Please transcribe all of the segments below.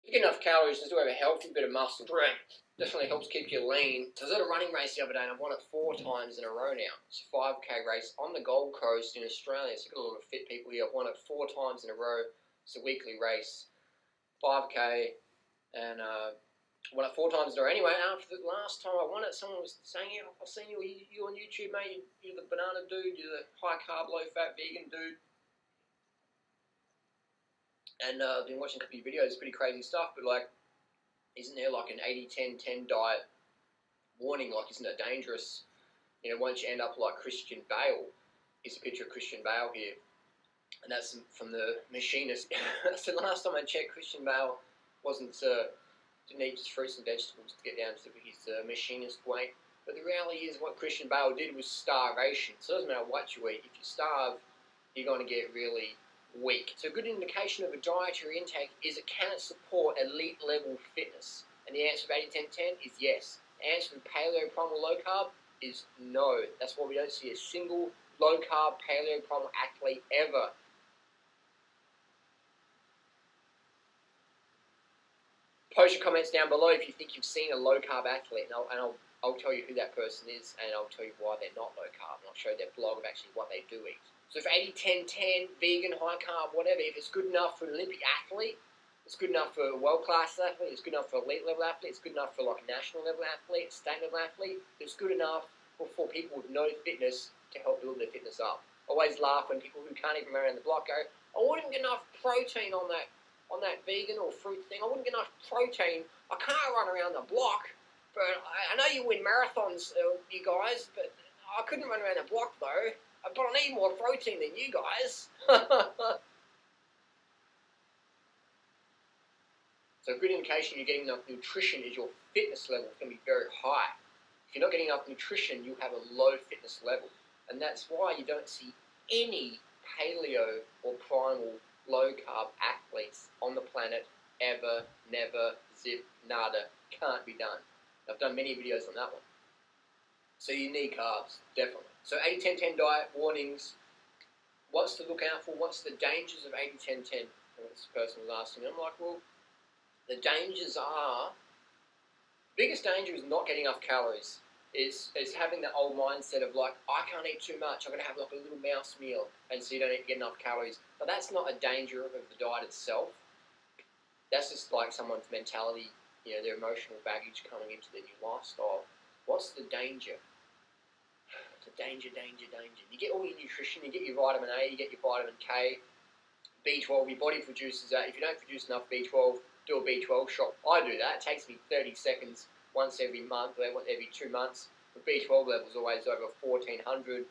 You get enough calories to do have a healthy bit of muscle. Definitely helps keep you lean. So I was at a running race the other day and I've won it 4 times in a row now. It's a 5k race on the Gold Coast in Australia. So you've got a lot of fit people here. I've won it 4 times in a row. It's a weekly race, 5k, and won it 4 times in a row. Anyway, after the last time I won it, someone was saying, yeah, I've seen you on YouTube, mate. You're the banana dude. You're the high carb, low fat vegan dude. And I've been watching a couple of videos, pretty crazy stuff, but like, isn't there like an 80-10-10 diet warning? Like, isn't it dangerous? You know, once you end up like Christian Bale, here's a picture of Christian Bale here, and that's from the Machinist. So last time I checked, Christian Bale didn't eat just fruits and vegetables to get down to his Machinist weight. But the reality is, what Christian Bale did was starvation. So it doesn't matter what you eat. If you starve, you're going to get really weak. So a good indication of a dietary intake is, can it support elite level fitness? And the answer for 80-10-10 is yes. The answer for paleo primal low carb is no. That's why we don't see a single low carb paleo primal athlete ever. Post your comments down below if you think you've seen a low carb athlete, and I'll tell you who that person is, and I'll tell you why they're not low carb, and I'll show their blog of actually what they do eat. So for 80-10-10, vegan, high carb, whatever, if it's good enough for an Olympic athlete, it's good enough for a world-class athlete, it's good enough for elite level athlete, it's good enough for like a national level athlete, state level athlete, it's good enough for people with no fitness to help build their fitness up. Always laugh when people who can't even run around the block go, I wouldn't get enough protein on that vegan or fruit thing, I wouldn't get enough protein, I can't run around the block, but I know you win marathons, you guys, but I couldn't run around the block though. But I need more protein than you guys. So a good indication you're getting enough nutrition is your fitness level can be very high. If you're not getting enough nutrition, you have a low fitness level. And that's why you don't see any paleo or primal low carb athletes on the planet ever, never, zip, nada. Can't be done. I've done many videos on that one. So you need carbs, definitely. So 80-10-10 diet, warnings, what's to look out for, what's the dangers of 80-10-10? This person was asking me. I'm like, well, the dangers are, biggest danger is not getting enough calories. It's having that old mindset of like, I can't eat too much, I'm going to have like a little mouse meal, and so you don't get enough calories. But that's not a danger of the diet itself. That's just like someone's mentality, you know, their emotional baggage coming into their new lifestyle. What's the danger? The danger. You get all your nutrition, you get your vitamin A, you get your vitamin K, B12, your body produces that. If you don't produce enough B12, do a B12 shot. I do that. It takes me 30 seconds once every month, every 2 months. The B12 level is always over 1400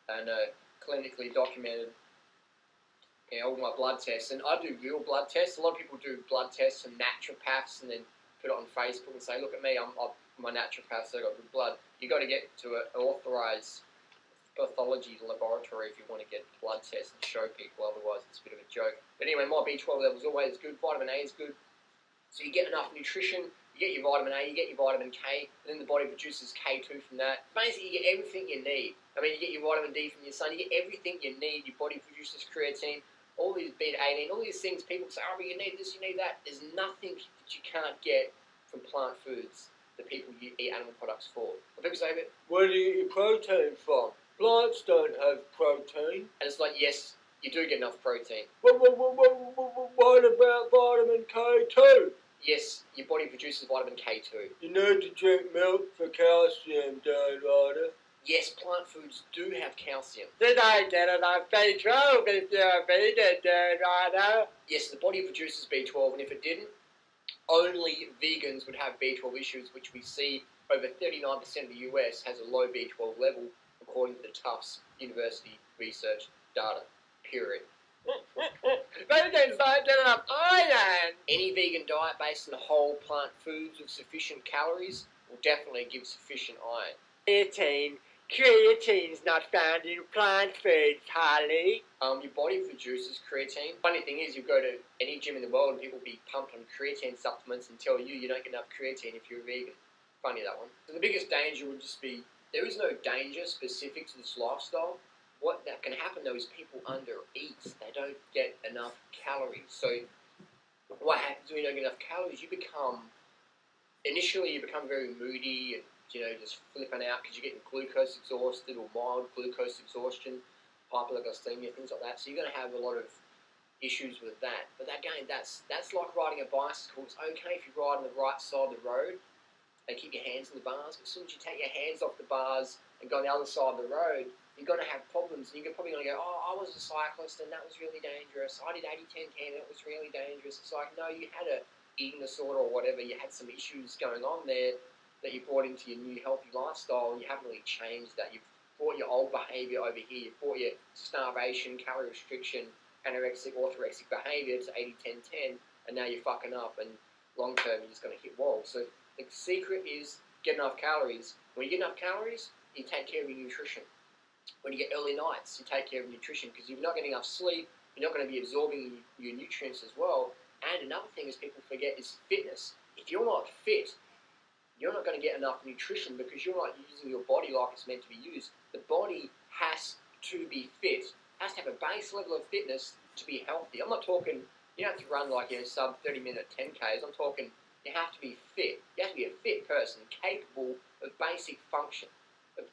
and clinically documented. You know, all my blood tests, and I do real blood tests. A lot of people do blood tests from naturopaths and then put it on Facebook and say, look at me, I'm my naturopath, so I've got good blood. You've got to get to an authorised pathology laboratory if you want to get blood tests and show people, otherwise it's a bit of a joke. But anyway, my B12 level is always good, vitamin A is good. So you get enough nutrition, you get your vitamin A, you get your vitamin K, and then the body produces K2 from that. Basically, you get everything you need. I mean, you get your vitamin D from your sun, you get everything you need. Your body produces creatine, all these beta-18, all these things people say, oh, but you need this, you need that. There's nothing that you can't get from plant foods. The people you eat animal products for. When people say, but where do you get your protein from? Plants don't have protein. And it's like, yes, you do get enough protein. What about vitamin K2? Yes, your body produces vitamin K2. You need to drink milk for calcium, Durianrider. Yes, plant foods do have calcium. Did I get enough B12 if you're a vegan, Durianrider? Yes, the body produces B12, and if it didn't, only vegans would have B12 issues, which we see over 39% of the US has a low B12 level, according to the Tufts University research data, period. Vegans don't get enough iron! Any vegan diet based on whole plant foods with sufficient calories will definitely give sufficient iron. Creatine's not found in plant foods, Harley. Your body produces creatine. Funny thing is, you go to any gym in the world and people will be pumped on creatine supplements and tell you don't get enough creatine if you're a vegan. Funny, that one. So the biggest danger would just be, there is no danger specific to this lifestyle. What that can happen though is people undereat. They don't get enough calories. So what happens when you don't get enough calories? Initially you become very moody and, just flipping out because you're getting glucose exhausted or mild glucose exhaustion, hypoglycemia, things like that. So you're going to have a lot of issues with that. But again, that's like riding a bicycle. It's okay if you ride on the right side of the road and keep your hands on the bars, but as soon as you take your hands off the bars and go on the other side of the road, you're going to have problems, and you're probably going to go, oh, I was a cyclist and that was really dangerous. I did 80-10-10 and it was really dangerous. It's like, no, you had a eating disorder or whatever. You had some issues going on there that you brought into your new healthy lifestyle, and you haven't really changed that. You've brought your old behaviour over here. You've brought your starvation, calorie restriction, anorexic, orthorexic behaviour to 80-10-10, and now you're fucking up, and long term you're just going to hit walls. So the secret is get enough calories. When you get enough calories, you take care of your nutrition. When you get early nights, you take care of nutrition, because if you're not getting enough sleep, you're not going to be absorbing your nutrients as well. And another thing is people forget is fitness. If you're not fit, you're not going to get enough nutrition because you're not using your body like it's meant to be used. The body has to be fit, has to have a base level of fitness to be healthy. I'm not talking, you don't have to run like sub 30-minute 10Ks. I'm talking you have to be fit. You have to be a fit person, capable of basic function.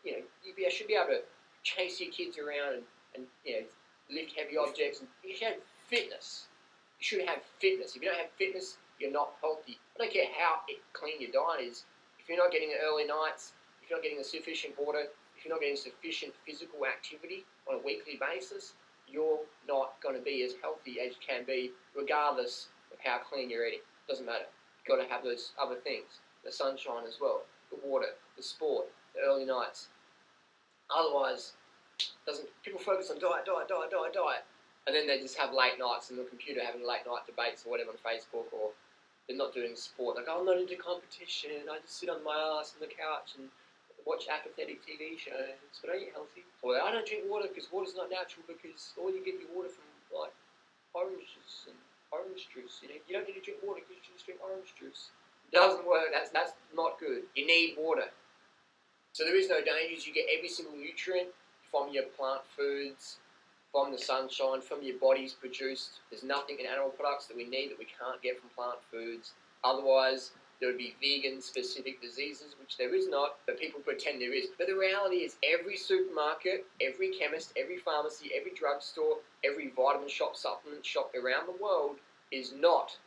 You should be able to chase your kids around and lift heavy objects. And you should have fitness. You should have fitness. If you don't have fitness, you're not healthy. I don't care how clean your diet is. If you're not getting the early nights, if you're not getting the sufficient water, if you're not getting sufficient physical activity on a weekly basis, you're not going to be as healthy as you can be, regardless of how clean you're eating. Doesn't matter. You've got to have those other things. The sunshine as well, the water, the sport, the early nights. Otherwise, people focus on diet, and then they just have late nights on the computer having late night debates or whatever on Facebook, or they're not doing sport. Like, oh, I'm not into competition. I just sit on my ass on the couch and watch apathetic TV shows, but I eat healthy. Or I don't drink water because water's not natural, because all you get your water from like oranges and orange juice. You don't need to drink water because you just drink orange juice. Doesn't work. That's not good. You need water. So there is no dangers. You get every single nutrient from your plant foods, from the sunshine, from your body's produced. There's nothing in animal products that we need that we can't get from plant foods. Otherwise, there would be vegan-specific diseases, which there is not, but people pretend there is. But the reality is every supermarket, every chemist, every pharmacy, every drugstore, every vitamin shop, supplement shop around the world is not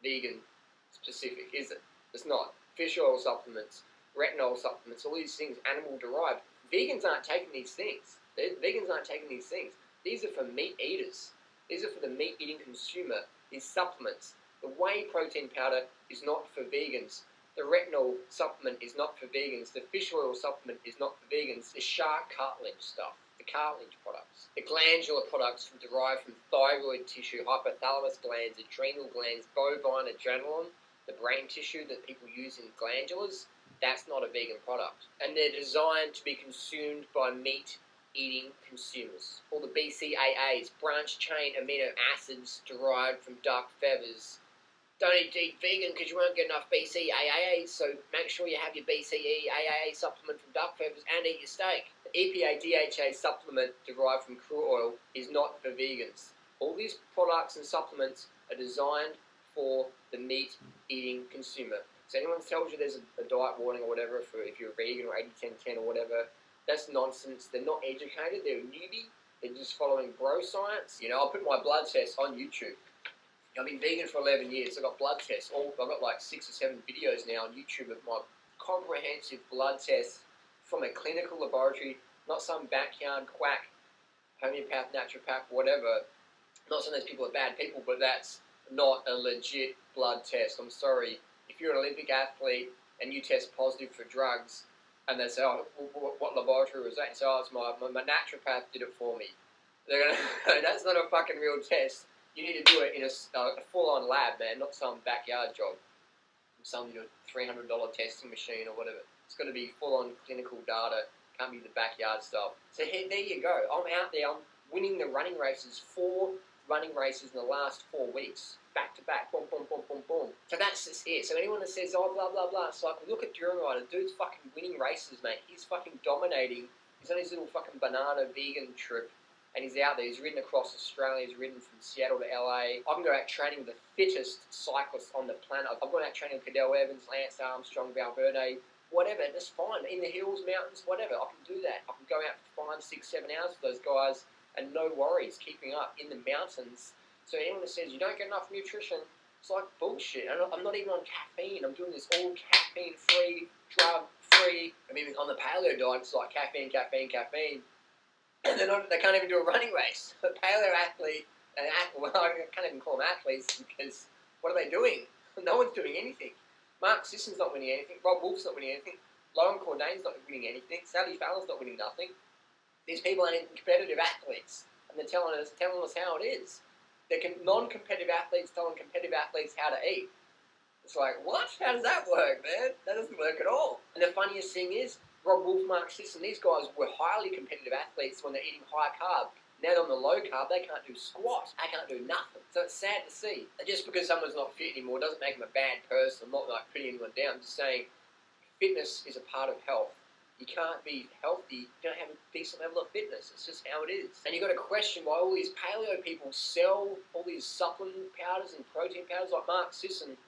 vegan-specific, is it? It's not. Fish oil supplements, retinol supplements, all these things animal-derived. Vegans aren't taking these things. Vegans aren't taking these things. These are for meat eaters. These are for the meat-eating consumer. These supplements. The whey protein powder is not for vegans. The retinol supplement is not for vegans. The fish oil supplement is not for vegans. The shark cartilage stuff, the cartilage products. The glandular products derived from thyroid tissue, hypothalamus glands, adrenal glands, bovine adrenaline, the brain tissue that people use in glandulars, that's not a vegan product. And they're designed to be consumed by meat-eating consumers. All the BCAAs, branched-chain amino acids derived from duck feathers. Don't eat vegan because you won't get enough BCAAs, so make sure you have your BCAA supplement from duck feathers and eat your steak. The EPA DHA supplement derived from krill oil is not for vegans. All these products and supplements are designed for the meat-eating consumer. So anyone tells you there's a diet warning or whatever for if you're a vegan or 80-10-10 or whatever, that's nonsense. They're not educated. They're a newbie. They're just following bro science. I'll put my blood test on YouTube. I've been vegan for 11 years. I've got blood tests. I've got like 6 or 7 videos now on YouTube of my comprehensive blood tests from a clinical laboratory, not some backyard quack, homeopath, naturopath, whatever. Not saying those people are bad people, but that's not a legit blood test. I'm sorry. If you're an Olympic athlete and you test positive for drugs, and they say, oh, what laboratory was that? And say, oh, it's my naturopath did it for me. They're gonna, that's not a fucking real test. You need to do it in a full-on lab, man, not some backyard job. Some $300 testing machine or whatever. It's got to be full-on clinical data. Can't be the backyard stuff. So here, there you go. I'm out there. I'm winning the running races. 4 running races in the last 4 weeks. Back to back. Boom, boom, boom, boom, boom. So that's just it. So anyone that says, oh, blah, blah, blah. It's like, look at Durianrider. Dude's fucking winning races, mate. He's fucking dominating. He's on his little fucking banana vegan trip. and he's out there. He's ridden across Australia. He's ridden from Seattle to LA. I can go out training with the fittest cyclists on the planet. I've gone out training with Cadell Evans, Lance Armstrong, Valverde, whatever. That's fine. In the hills, mountains, whatever. I can do that. I can go out for 5, 6, 7 hours with those guys and no worries keeping up in the mountains. So anyone that says you don't get enough nutrition, it's like bullshit. I'm not even on caffeine. I'm doing this all caffeine-free, drug-free. I mean, on the paleo diet, it's like caffeine, caffeine, caffeine. And they can't even do a running race. A paleo athlete, well, I can't even call them athletes because what are they doing? No one's doing anything. Mark Sisson's not winning anything. Rob Wolf's not winning anything. Lauren Cordain's not winning anything. Sally Fallon's not winning nothing. These people aren't even competitive athletes, and they're telling us how it is. They're non-competitive athletes telling competitive athletes how to eat. It's like, what? How does that work, man? That doesn't work at all. And the funniest thing is, Rob Wolf, Mark Sisson, these guys were highly competitive athletes when they're eating high carb. Now they're on the low carb, they can't do squat. They can't do nothing. So it's sad to see. And just because someone's not fit anymore doesn't make them a bad person. I'm not like putting anyone down. I'm just saying fitness is a part of health. You can't be healthy if you don't have a decent level of fitness. It's just how it is. And you've got to question why all these paleo people sell all these supplement powders and protein powders like Mark Sisson.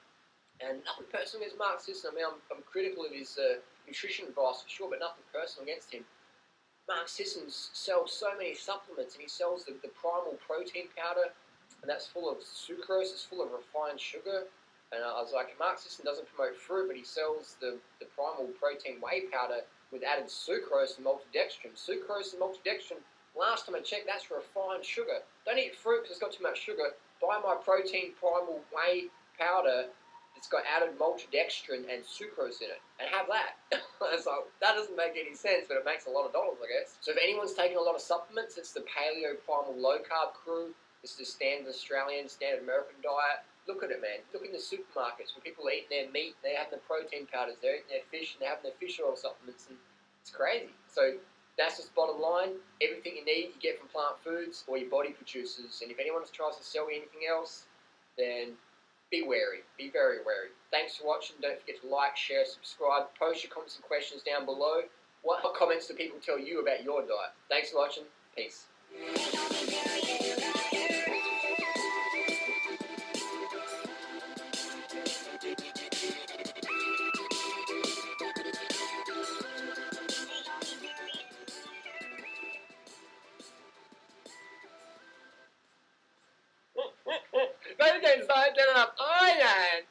And nothing personal against Mark Sisson. I mean, I'm critical of his nutrition advice for sure, but nothing personal against him. Mark Sisson sells so many supplements, and he sells the primal protein powder, and that's full of sucrose, it's full of refined sugar. And I was like, Mark Sisson doesn't promote fruit, but he sells the primal protein whey powder with added sucrose and maltodextrin. Sucrose and maltodextrin, last time I checked, that's refined sugar. Don't eat fruit because it's got too much sugar. Buy my protein primal whey powder that's got added maltodextrin and sucrose in it, and have that. It's like, that doesn't make any sense, but it makes a lot of dollars, I guess. So if anyone's taking a lot of supplements, it's the paleo primal low carb crew. It's the standard Australian, standard American diet. Look at it, man. Look in the supermarkets when people are eating their meat, they're having the protein powders, they're eating their fish, and they're having their fish oil supplements, and it's crazy. So that's just bottom line. Everything you need, you get from plant foods or your body produces. And if anyone tries to sell you anything else, then be wary. Be very wary. Thanks for watching. Don't forget to like, share, subscribe. Post your comments and questions down below. What comments do people tell you about your diet? Thanks for watching. Peace. Wij zijn 5 en een half. Oh ja.